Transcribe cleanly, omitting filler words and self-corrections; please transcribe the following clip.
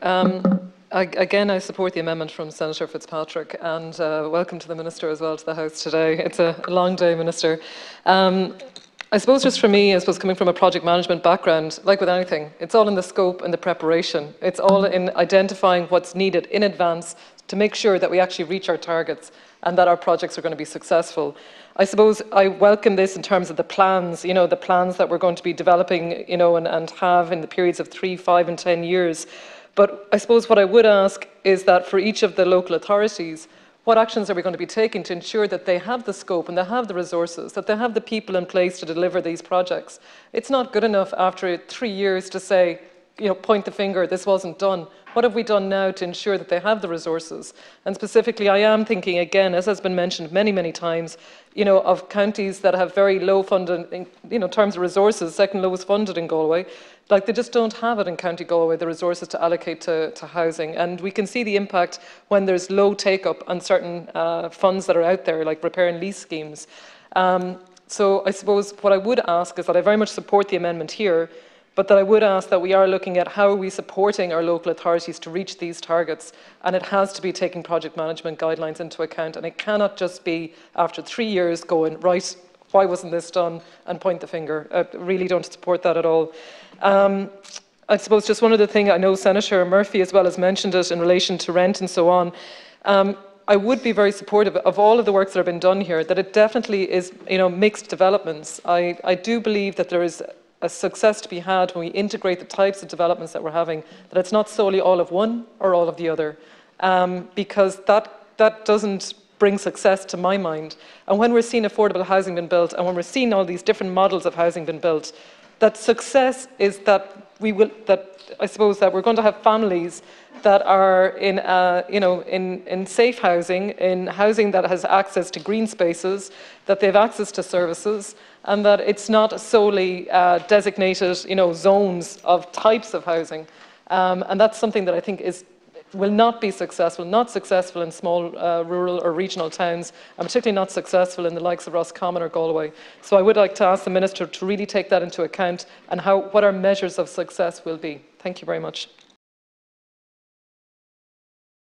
Again, I support the amendment from Senator Fitzpatrick, and welcome to the Minister as well to the House today. It's a long day, Minister. I suppose just for me, coming from a project management background, like with anything, it's all in the scope and the preparation. It's all in identifying what's needed in advance to make sure that we actually reach our targets and that our projects are going to be successful. I suppose I welcome this in terms of the plans, the plans that we're going to be developing, and have in the periods of 3, 5 and 10 years. But I suppose what I would ask is that for each of the local authorities, what actions are we going to be taking to ensure that they have the scope and they have the resources, that they have the people in place to deliver these projects? It's not good enough after 3 years to say, point the finger, this wasn't done. What have we done now to ensure that they have the resources? And specifically, I am thinking, again, as has been mentioned many, many times, of counties that have very low funded, in terms of resources, second lowest funded in Galway. Like, they just don't have it in County Galway, the resources to allocate to housing. And we can see the impact when there's low take-up on certain funds that are out there, like repair and lease schemes. So I suppose what I would ask is that I very much support the amendment here, but that I would ask that we are looking at how are we supporting our local authorities to reach these targets, and it has to be taking project management guidelines into account, and it cannot just be after 3 years going, right, why wasn't this done, and point the finger. I really don't support that at all. I suppose just one other thing, I know Senator Murphy as well has mentioned it in relation to rent and so on. I would be very supportive of all of the works that have been done here, that it definitely is, mixed developments. I do believe that there is a success to be had when we integrate the types of developments that we're having, that it's not solely all of one or all of the other, because that doesn't bring success to my mind. And when we're seeing affordable housing being built, and when we're seeing all these different models of housing being built, that success is that I suppose that we're going to have families that are in safe housing, in housing that has access to green spaces, that they have access to services, and that it's not solely designated, zones of types of housing. And that's something that I think will not be successful, not successful in small rural or regional towns, and particularly not successful in the likes of Roscommon or Galway. So I would like to ask the Minister to really take that into account and what our measures of success will be. Thank you very much.